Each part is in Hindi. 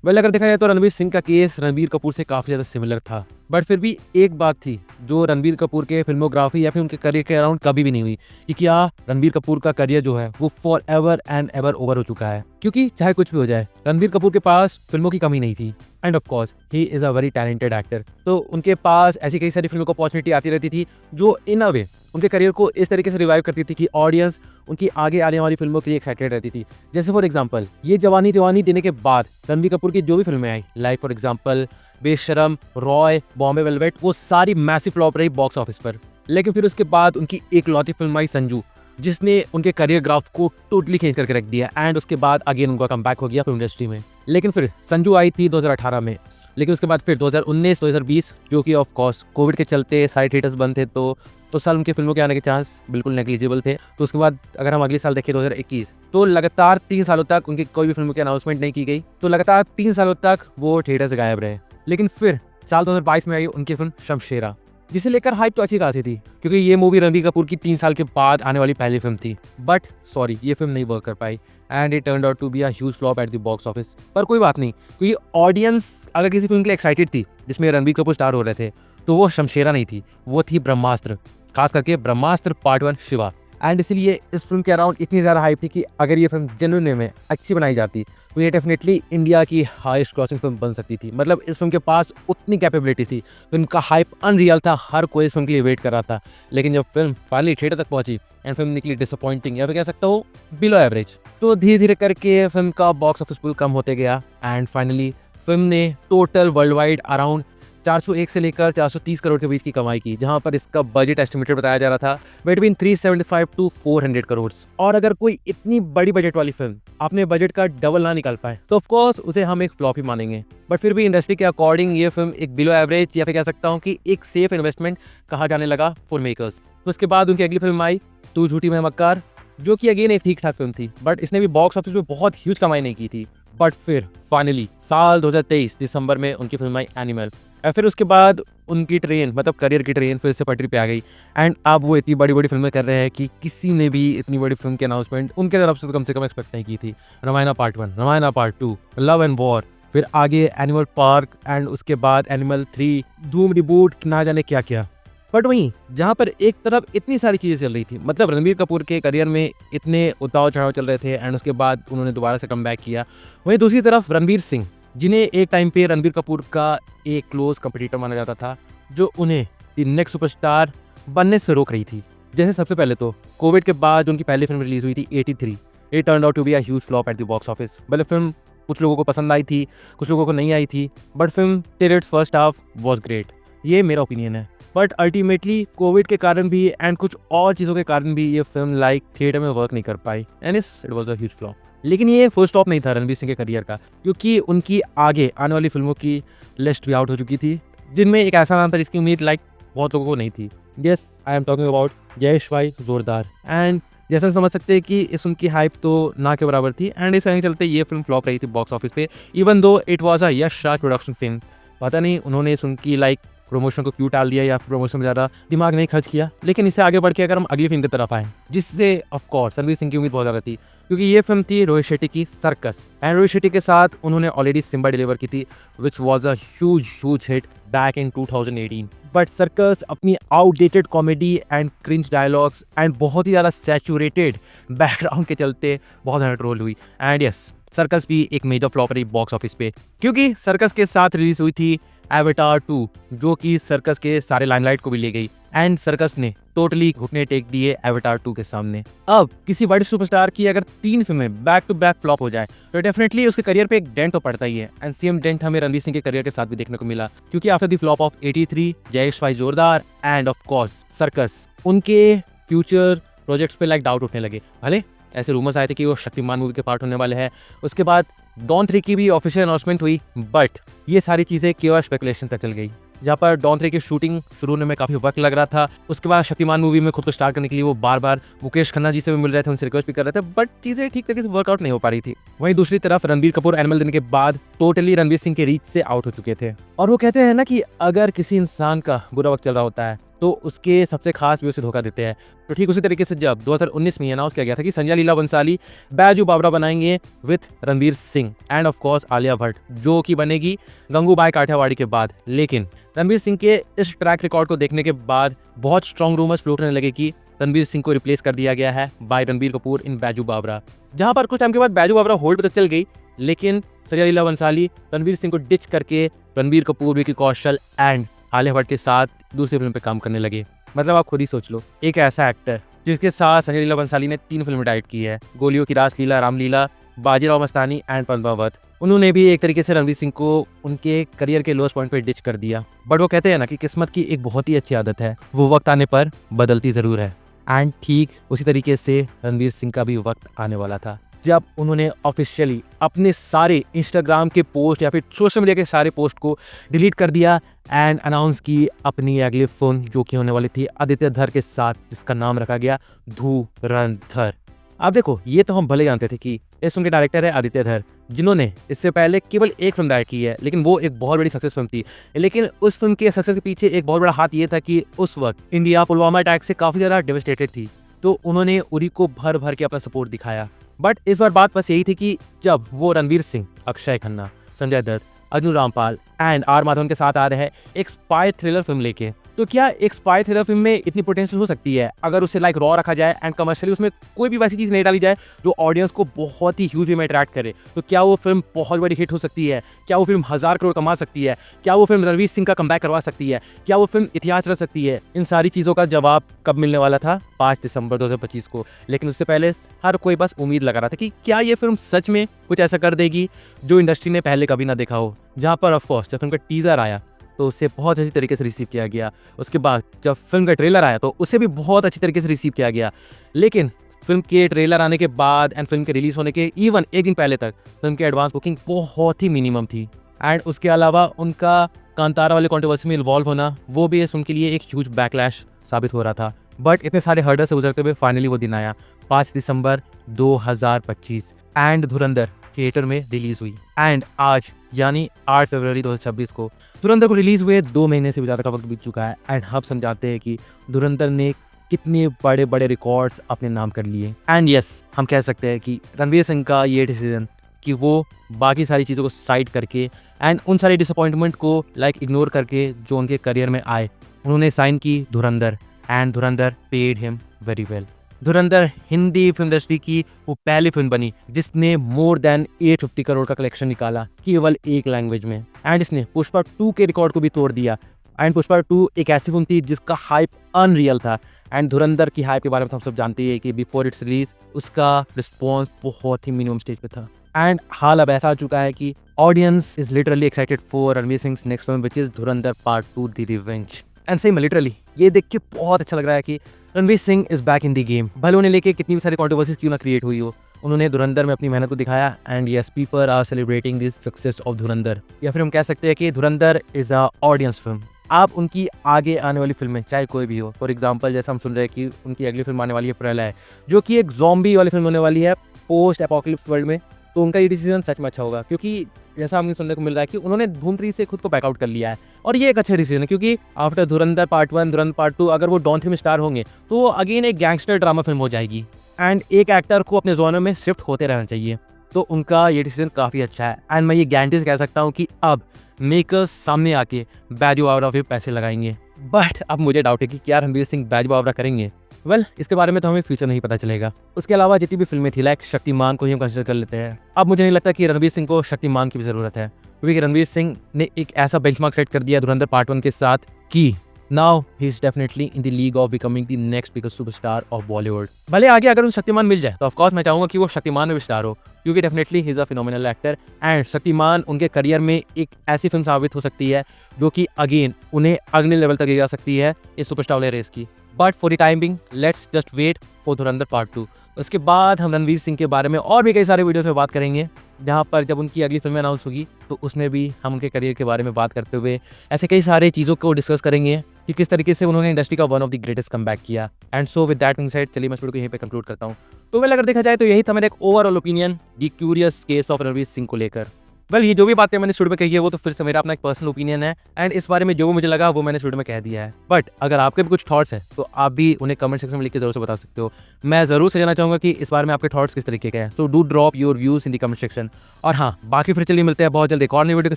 वेल अगर देखा जाए तो रणवीर सिंह का केस रणबीर कपूर से काफ़ी ज़्यादा सिमिलर था, बट फिर भी एक बात थी जो रणबीर कपूर के फिल्मोग्राफी या फिर उनके करियर के अराउंड कभी भी नहीं हुई कि क्या रणबीर कपूर का करियर जो है वो for ever and ever over हो चुका है। क्योंकि चाहे कुछ भी हो जाए, रणबीर कपूर के पास फिल्मों की कमी नहीं थी end of course he is a very talented actor. तो उनके पास ऐसी कई सारी फिल्मों को अपॉर्चुनिटी आती रहती थी जो इन अ वे उनके करियर को इस तरीके से रिवाइव करती थी कि ऑडियंस उनकी आगे आने वाली फिल्मों के लिए एक्साइटेड रहती थी। जैसे फॉर एग्जांपल ये जवानी दीवानी देने के बाद रणबीर कपूर की जो भी फिल्में आई, लाइक फॉर एग्जांपल बेशरम, रॉय, बॉम्बे वेलवेट, वो सारी मैसिव फ्लॉप रही बॉक्स ऑफिस पर। लेकिन फिर उसके बाद उनकी एक लौती फिल्म आई संजू, जिसने उनके करियर ग्राफ को टोटली चेंज करके रख दिया एंड उसके बाद अगेन उनका कमबैक हो गया फिल्म इंडस्ट्री में। लेकिन फिर संजू आई थी 2018 में, लेकिन उसके बाद फिर 2019 2020 जो कि ऑफ कोर्स कोविड के चलते सारे थिएटर्स बंद थे, तो साल उनके फिल्मों के आने के चांस बिल्कुल नेग्लिजिबल थे। तो उसके बाद अगर हम अगले साल देखें 2021, तो लगातार 3 सालों तक उनकी कोई भी फिल्मों की अनाउंसमेंट नहीं की गई, तो लगातार 3 सालों तक वो थिएटर से गायब रहे। लेकिन फिर साल 2022 में आई उनकी फिल्म शमशेरा, जिसे लेकर हाइप तो अच्छी खासी थी क्योंकि ये मूवी रणबीर कपूर की 3 साल के बाद आने वाली पहली फिल्म थी। बट सॉरी, ये फिल्म नहीं वर्क कर पाई and it turned out to be a huge flop at the box office. पर कोई बात नहीं, क्योंकि ऑडियंस अगर किसी फिल्म के लिए एक्साइटेड थी जिसमें रणबीर कपूर स्टार हो रहे थे, तो वो शमशेरा नहीं थी, वो थी ब्रह्मास्त्र, खास करके ब्रह्मास्त्र पार्ट 1 शिवा। एंड इसलिए इस फिल्म के अराउंड इतनी ज़्यादा हाइप थी कि अगर ये फिल्म जेन्युइन में अच्छी बनाई जाती तो ये डेफिनेटली इंडिया की हाईएस्ट क्रॉसिंग फिल्म बन सकती थी। मतलब इस फिल्म के पास उतनी कैपेबिलिटी थी, फिल्म का हाइप अनरियल था, हर कोई इस फिल्म के लिए वेट कर रहा था। लेकिन जब फिल्म फाइनली थिएटर तक पहुंची एंड फिल्म निकली डिसअपॉइंटिंग या फिर कह सकता हूँ बिलो एवरेज, तो धीरे धीरे करके फिल्म का बॉक्स ऑफिस पुल कम होते गया एंड फाइनली फिल्म ने टोटल वर्ल्ड वाइड अराउंड 401 से लेकर 430 करोड़ के बीच की कमाई की, जहां पर इसका बजट एस्टिमेटेड बताया जा रहा था बिटवीन 375 टू 400 करोड़। और अगर कोई इतनी बड़ी बजट वाली फिल्म अपने बजट का डबल ना निकाल पाए तो ऑफ कोर्स उसे हम एक फ्लॉप ही मानेंगे। बट फिर भी इंडस्ट्री के अकॉर्डिंग ये फिल्म एक बिलो एवरेज या फिर कह सकता हूँ कि एक सेफ इन्वेस्टमेंट कहा जाने लगा फॉर मेकर्स। तो उसके बाद उनकी अगली फिल्म आई तू झूठी मैं मक्कार, जो कि अगेन एक ठीक ठाक फिल्म थी, बट इसने भी बॉक्स ऑफिस में बहुत ह्यूज कमाई नहीं की थी। बट फिर फाइनली साल 2023 दिसंबर में उनकी फिल्म आई एनिमल, और फिर उसके बाद उनकी ट्रेन मतलब करियर की ट्रेन फिर से पटरी पे आ गई एंड अब वो इतनी बड़ी बड़ी फिल्में कर रहे हैं कि किसी ने भी इतनी बड़ी फिल्म की अनाउंसमेंट उनके तरफ से कम एक्सपेक्ट नहीं की थी। Ramayana part 1, Ramayana part 2, love and war, फिर आगे एनिमल पार्क एंड उसके बाद एनिमल 3, धूम रिबूट, ना जाने क्या क्या। बट वहीं जहाँ पर एक तरफ इतनी सारी चीज़ें चल रही थी, मतलब रणबीर कपूर के करियर में इतने उतार चढ़ाव चल रहे थे एंड उसके बाद उन्होंने दोबारा से कम बैक किया, वहीं दूसरी तरफ रणबीर सिंह, जिन्हें एक टाइम पे रणबीर कपूर का एक क्लोज कंपटीटर माना जाता था, जो उन्हें द नेक्स्ट सुपरस्टार बनने से रोक रही थी। जैसे सबसे पहले तो कोविड के बाद उनकी पहली फिल्म रिलीज हुई थी 83, it turned out to be a huge flop at the box office. भले फिल्म कुछ लोगों को पसंद आई थी, कुछ लोगों को नहीं आई थी, but film till it's first half was great, ये मेरा ओपिनियन है। बट अल्टीमेटली कोविड के कारण भी एंड कुछ और चीज़ों के कारण भी ये फिल्म लाइक थिएटर में वर्क नहीं कर पाई and it was a huge flop. लेकिन ये फुल स्टॉप नहीं था रणबीर सिंह के करियर का, क्योंकि उनकी आगे आने वाली फिल्मों की लिस्ट भी आउट हो चुकी थी, जिनमें एक ऐसा नाम था जिसकी उम्मीद लाइक बहुत लोगों को नहीं थी। Yes, I am talking about Yash भाई जोरदार। एंड जैसा समझ सकते हैं कि इस उनकी हाइप तो ना के बराबर थी एंड इस वजह चलते ये फिल्म फ्लॉप रही थी बॉक्स ऑफिस पे, even though it was a Yash Raj production film. पता नहीं उन्होंने इस उनकी लाइक प्रमोशन को क्यों टाल दिया या फिर प्रमोशन में ज़्यादा दिमाग नहीं खर्च किया। लेकिन इससे आगे बढ़ के अगर हम अगली फिल्म की तरफ आए, जिससे ऑफ कोर्स रणबीर सिंह की उम्मीद बहुत ज़्यादा थी, क्योंकि ये फिल्म थी रोहित शेट्टी की सर्कस एंड रोहित शेट्टी के साथ उन्होंने ऑलरेडी सिम्बा डिलीवर की थी which was a huge hit back in 2018। But Cirkus अपनी outdated comedy and cringe dialogues and बहुत ही ज़्यादा सैचुरेटेड बैकग्राउंड के चलते बहुत ज़्यादा ट्रोल हुई एंड यस, सर्कस भी एक मेजर फ्लॉप रही बॉक्स ऑफिस पे, क्योंकि सर्कस के साथ रिलीज हुई थी एवेटार 2, जो कि सर्कस के सारे लाइमलाइट को भी ले गई एंड सर्कस ने टोटली घुटने टेक दिए एवेटार 2 के सामने। अब किसी बड़े सुपरस्टार की अगर 3 फिल्में बैक टू बैक फ्लॉप हो जाए तो डेफिनेटली उसके करियर पे एक डेंट तो पड़ता ही है एंड सेम डेंट हमें रणबीर सिंह के करियर के साथ भी देखने को मिला, क्योंकि after the flop of 83, Jayesh भाई जोरदार एंड ऑफ कोर्स सर्कस, उनके फ्यूचर प्रोजेक्ट्स पे लाइक डाउट उठने लगे। भले ऐसे रूमर्स आए थे कि वो शक्तिमान मूवी के पार्ट होने वाले हैं, उसके बाद डॉन 3 की भी ऑफिशियल अनाउंसमेंट हुई, बट ये सारी चीज़ें केवल स्पेकुलेशन तक चल गई, जहाँ पर डॉन 3 की शूटिंग शुरू होने में काफ़ी वक्त लग रहा था। उसके बाद शक्तिमान मूवी में खुद को स्टार करने के लिए वो बार बार मुकेश खन्ना जी से भी मिल रहे थे, उनसे रिक्वेस्ट भी कर रहे थे, बट चीज़ें ठीक तरीके से वर्कआउट नहीं हो पा रही थी। वहीं दूसरी तरफ रणबीर कपूर एनिमल देने के बाद टोटली रणबीर सिंह के रीच से आउट हो चुके थे। और वो कहते हैं ना कि अगर किसी इंसान का बुरा वक्त चल रहा होता है तो उसके सबसे खास भी उसे धोखा देते हैं। तो ठीक उसी तरीके से जब 2019 में अनाउंस किया गया था कि संजय लीला बंसाली बैजू बावरा बनाएंगे with Ranveer Singh end of course Alia Bhatt, जो कि बनेगी गंगूबाई काठियावाड़ी के बाद। लेकिन रणवीर सिंह के इस ट्रैक रिकॉर्ड को देखने के बाद बहुत स्ट्रॉन्ग रूमर्स फ्लोट होने लगे कि रणवीर सिंह को रिप्लेस कर दिया गया है बाय रणबीर कपूर इन बैजू बावरा। जहां पर कुछ टाइम के बाद बैजू बावरा होल्ड पर तो चल गई, लेकिन संजय लीला बंसाली रणवीर सिंह को डिच करके रणबीर कपूर, विकी कौशल एंड आलिया भट्ट के साथ दूसरी फिल्म पे काम करने लगे। मतलब आप खुद ही सोच लो, एक ऐसा एक्टर जिसके साथ संजय लीला बंसाली ने 3 फिल्में डायरेक्ट की है, गोलियों की रासलीला, रामलीला, बाजीराव मस्तानी एंड पद्मावत। उन्होंने भी एक तरीके से रणवीर सिंह को उनके करियर के लोएस्ट पॉइंट पे डिच कर दिया। बट वो कहते हैं ना कि किस्मत की एक बहुत ही अच्छी आदत है, वो वक्त आने पर बदलती जरूर है। एंड ठीक उसी तरीके से रणवीर सिंह का भी वक्त आने वाला था जब उन्होंने ऑफिशियली अपने सारे इंस्टाग्राम के पोस्ट या फिर सोशल मीडिया के सारे पोस्ट को डिलीट कर दिया एंड अनाउंस की अपनी अगली फिल्म, जो कि होने वाली थी आदित्य धर के साथ, जिसका नाम रखा गया धुरंधर। अब देखो, ये तो हम भले जानते थे कि इस फिल्म के डायरेक्टर है आदित्य धर, जिन्होंने इससे पहले केवल एक फिल्म डायरेक्ट की है, लेकिन वो एक बहुत बड़ी सक्सेस फिल्म थी। लेकिन उस फिल्म के सक्सेस के पीछे एक बहुत बड़ा हाथ ये था कि उस वक्त इंडिया पुलवामा अटैक से काफी ज्यादा डेवस्टेटेड थी, तो उन्होंने उरी को भर भर के अपना सपोर्ट दिखाया। बट इस बार बात बस यही थी कि जब वो रणवीर सिंह, अक्षय खन्ना, संजय दत्त, अर्जुन रामपाल एंड आर माधवन के साथ आ रहे हैं एक स्पाई थ्रिलर फिल्म लेके, तो क्या एक स्पाई थ्रिलर फिल्म में इतनी पोटेंशियल हो सकती है अगर उसे लाइक रॉ रखा जाए एंड कमर्शियली उसमें कोई भी वैसी चीज़ नहीं डाली जाए जो ऑडियंस को बहुत ही ह्यूज वे में अट्रैक्ट करे? तो क्या वो फिल्म बहुत बड़ी हिट हो सकती है? क्या वो फिल्म 1000 करोड़ कमा सकती है? क्या वो फिल्म रणवीर सिंह का कमबैक करवा सकती है? क्या वो फिल्म इतिहास रच सकती है? इन सारी चीज़ों का जवाब कब मिलने वाला था? 5 दिसंबर 2025 को। लेकिन उससे पहले हर कोई बस उम्मीद लगा रहा था कि क्या ये फिल्म सच में कुछ ऐसा कर देगी जो इंडस्ट्री ने पहले कभी ना देखा हो। जहाँ पर ऑफकोर्स जब फिल्म का टीजर आया तो उसे बहुत अच्छी तरीके से रिसीव किया गया। उसके बाद जब फिल्म का ट्रेलर आया तो उसे भी बहुत अच्छी तरीके से रिसीव किया गया। लेकिन फिल्म के ट्रेलर आने के बाद एंड फिल्म के रिलीज होने के इवन एक दिन पहले तक फिल्म की एडवांस बुकिंग बहुत ही मिनिमम थी। एंड उसके अलावा उनका कांतारा वाले कंट्रोवर्सी में इन्वॉल्व होना, वो भी इस फिल्म के लिए एक ह्यूज बैकलैश साबित हो रहा था। बट इतने सारे हर्डल से गुजरते हुए फाइनली वो दिन आया 5 दिसंबर 2025 एंड धुरंधर थिएटर में रिलीज हुई। एंड आज यानी 8 फरवरी 2026 को धुरंधर को रिलीज हुए 2 महीने से भी ज़्यादा का वक्त बीत चुका है। एंड हम समझाते हैं कि धुरंधर ने कितने बड़े बड़े रिकॉर्ड्स अपने नाम कर लिए। एंड यस, हम कह सकते हैं कि रणवीर सिंह का ये डिसीजन कि वो बाकी सारी चीज़ों को साइड करके एंड उन सारी डिसअपॉइंटमेंट को लाइक इग्नोर करके जो उनके करियर में आए, उन्होंने साइन की धुरंधर and Dhurandhar paid him very well. Dhurandhar Hindi film industry की वो पहली फिल्म बनी जिसने मोर देन 850 करोड़ का कलेक्शन निकाला केवल एक लैंग्वेज में। एंड इसने पुष्पा 2 के रिकॉर्ड को भी तोड़ दिया। एंड पुष्पा 2 एक ऐसी फिल्म थी जिसका हाइप अनरियल था। एंड धुरंधर की हाइप के बारे में हम सब जानते हैं कि बिफोर इट्स रिलीज उसका रिस्पॉन्स बहुत ही मिनिमम स्टेज पे था। एंड हाल अब ऐसा आ चुका है कि audience is literally excited for Ranveer Singh next film which is Dhurandhar part 2 the revenge. And सही में लिटरली ये देख के बहुत अच्छा लग रहा है कि Ranveer Singh is back in the game. भले उन्हें लेके कितनी भी सारी कंट्रोवर्सीज क्यों ना क्रिएट हुई हो, उन्होंने धुरंधर में अपनी मेहनत को दिखाया। And yes, people are celebrating this success of Dhurandhar. या फिर हम कह सकते हैं कि धुरंधर इज अ ऑडियंस फिल्म। आप उनकी आगे आने वाली फिल्में चाहे कोई भी हो, फॉर एग्जाम्पल जैसा हम सुन रहे हैं कि उनकी अगली फिल्म आने वाली है प्रलय, जो कि एक ज़ॉम्बी वाली फिल्म होने वाली है पोस्ट एपोकलिप्स वर्ल्ड में, तो उनका ये डिसीजन सच में अच्छा होगा। क्योंकि जैसा हमें सुनने को मिल रहा है कि उन्होंने धूम 3 से खुद को बैकआउट कर लिया है, और ये एक अच्छा डिसीजन है। क्योंकि आफ्टर धुरंधर पार्ट 1, धुरंधर पार्ट 2 अगर वो डॉन 3 में स्टार होंगे तो अगेन एक गैंगस्टर ड्रामा फिल्म हो जाएगी। एंड एक एक्टर को अपने जोनर में शिफ्ट होते रहना चाहिए, तो उनका ये डिसीजन काफ़ी अच्छा है। एंड मैं ये गारंटी से कह सकता हूँ कि अब मेकर्स सामने आके बैजू बावरा पे पैसे लगाएंगे। बट अब मुझे डाउट है कि क्या रणवीर सिंह बैजू बावरा करेंगे। वेल, इसके बारे में तो हमें फ्यूचर नहीं पता चलेगा। उसके अलावा जितनी भी फिल्में थी लाइक शक्तिमान को ही हम कंसिडर कर लेते हैं। अब मुझे नहीं लगता कि रणवीर सिंह को शक्तिमान की भी ज़रूरत है, क्योंकि रणवीर सिंह ने एक ऐसा बेंचमार्क सेट कर दिया धुरंधर पार्ट 1 के साथ कि now he is definitely in the league of becoming the next biggest superstar of Bollywood. भले आगे अगर उन शक्तिमान मिल जाए तो ऑफकोर्स मैं चाहूंगा कि वो शक्तिमान में भी स्टार हो, क्योंकि definitely he is a phenomenal actor. And Shaktimaan उनके करियर में एक ऐसी फिल्म साबित हो सकती है जो कि अगेन उन्हें अगले लेवल तक ले जा सकती है इस सुपरस्टार वाले रेस की। But for the time being let's just wait for Dhurandhar part 2। उसके बाद हम रणवीर सिंह के बारे में और भी कई सारे वीडियोस में बात करेंगे, जहाँ पर जब उनकी अगली फिल्में अनाउंस होगी तो उसमें भी हम उनके करियर के बारे में बात करते हुए ऐसे कई सारे चीज़ों को डिस्कस करेंगे कि किस तरीके से उन्होंने इंडस्ट्री का one of the greatest comeback किया। And so with that inside चलिए मैं वीडियो को यहीं पे कंक्लूड करता हूँ। तो वेल, अगर देखा जाए तो यही था मेरा एक overall opinion the curious case of Ranveer Singh को लेकर। वेल ये जो भी बातें मैंने स्टूडियो में कही है वो तो फिर से मेरा अपना एक पर्सनल ओपिनियन है एंड इस बारे में जो मुझे लगा वो मैंने स्टूडियो में कह दिया है। बट अगर आपके भी कुछ थॉट्स हैं तो आप भी उन्हें कमेंट सेक्शन में लिख के जरूर से बता सकते हो। मैं जरूर से जानना चाहूंगा कि इस बारे में आपके थॉट्स किस तरीके के हैं। So do drop your views in the comment section. और हाँ, बाकी फिर चलिए मिलते हैं बहुत जल्द एक और नई वीडियो के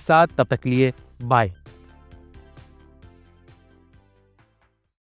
साथ। तब तक के लिए बाय।